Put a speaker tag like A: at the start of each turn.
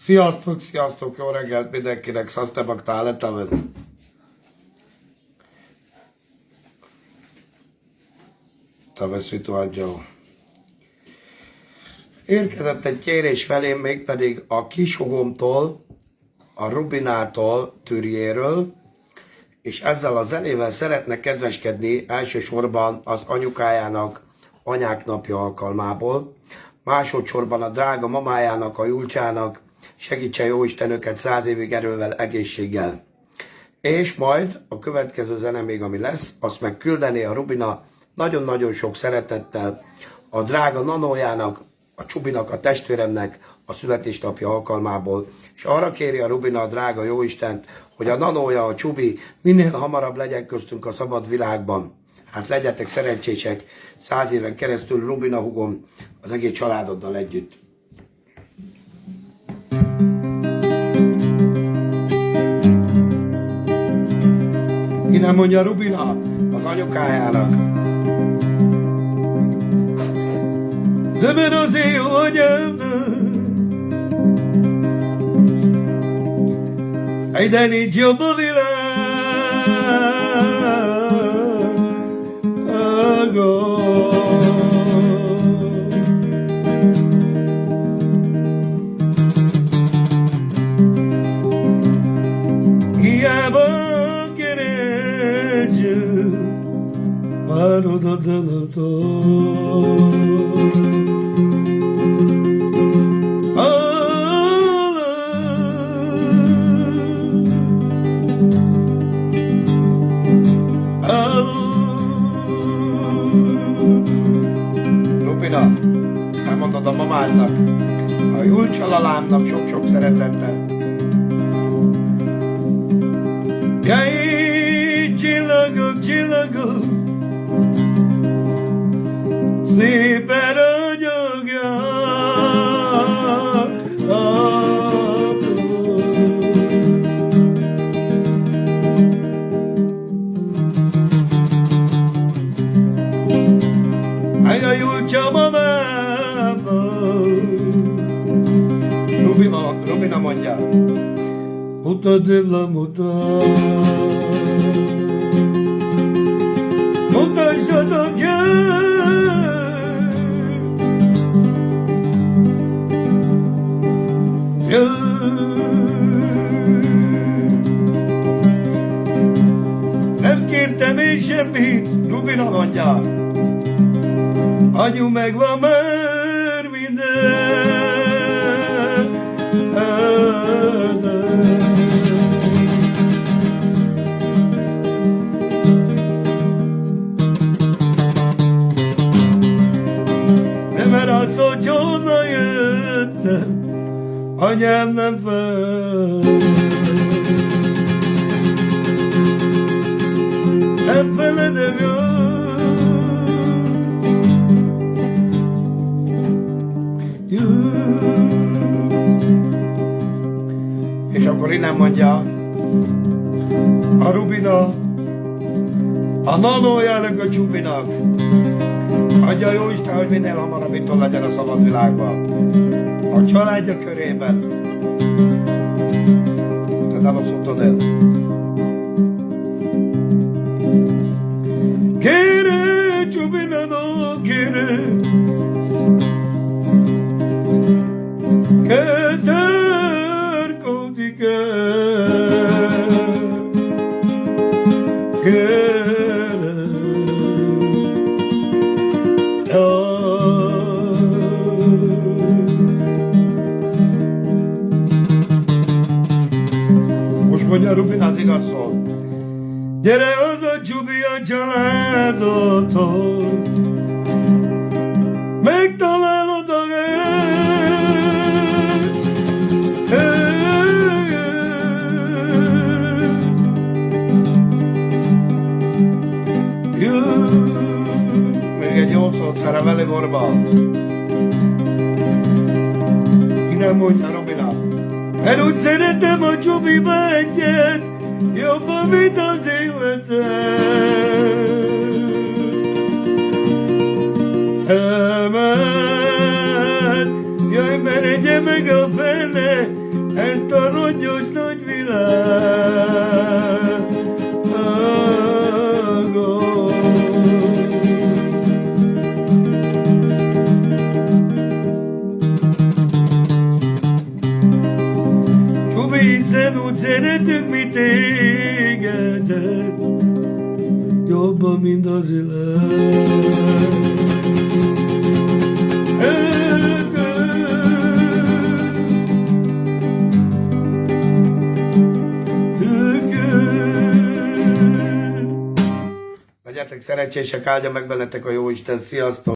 A: Sziasztok, sziasztok, jó reggelt mindenkinek, szasztebak táletemet. Taveszító Angelo. Érkezett egy kérés felém, mégpedig a kisugomtól, a Rubinától, Türjéről, és ezzel a zenével szeretne kedveskedni elsősorban az anyukájának anyák napja alkalmából, másodszorban a drága mamájának, a Julcsának, segítse Jóisten őket 100 évig erővel, egészséggel. És majd a következő zene még ami lesz, azt meg küldené a Rubina nagyon-nagyon sok szeretettel a drága nanójának, a Csubinak, a testvéremnek a születésnapja alkalmából, és arra kéri a Rubina a drága Jóistent, hogy a nanója, a Csubi minél hamarabb legyen köztünk a szabad világban. Hát legyetek szerencsések 100 éven keresztül Rubina hugom az egész családoddal együtt. Innen mondja Rubina az anyukájának. De mert az én anyámnak egyre nincs jobb a világ. Hiába keresünk már oda Rubina, elmondod a mamádnak, a Julcsalalámnak sok-sok szeretettel. Jaj, csillagok, csillagok, szépen ragyogja. A Julcsa mamámmal. Rubina mondja. Muta devla muta. Mutassatok nem kértem én semmit, Rubina mondja. Anyu meg van már minden. De mert az, hogy honnan jöttem, anyám nem fel. Nem feledem jól. És akkor innen mondja a Rubina a nanójának, a Csubinak. Adja Jóisten, hogy minél hamarabb itt legyen a szabad világban, a családja körében. Te elosztottad el. Kérem, Csubina, no, kérem. Keterkodik most mondja Rubina az igaz szó. Gyere haza, Csubi, a családodtól, megtalálod a még egy jó szót szereveli vorba. Innen mondja Rubina. Mert úgy szeretem a Csubiba egyet, jobban, mint az életem. Elment, jaj, meredje meg a fene, Kígyós nagy világon. Csubi, hiszen úgy szeretünk mi tégedet, jobban, mint az élet. Legyetek szerencsések, áldja meg bennetek a Jóisten, sziasztok!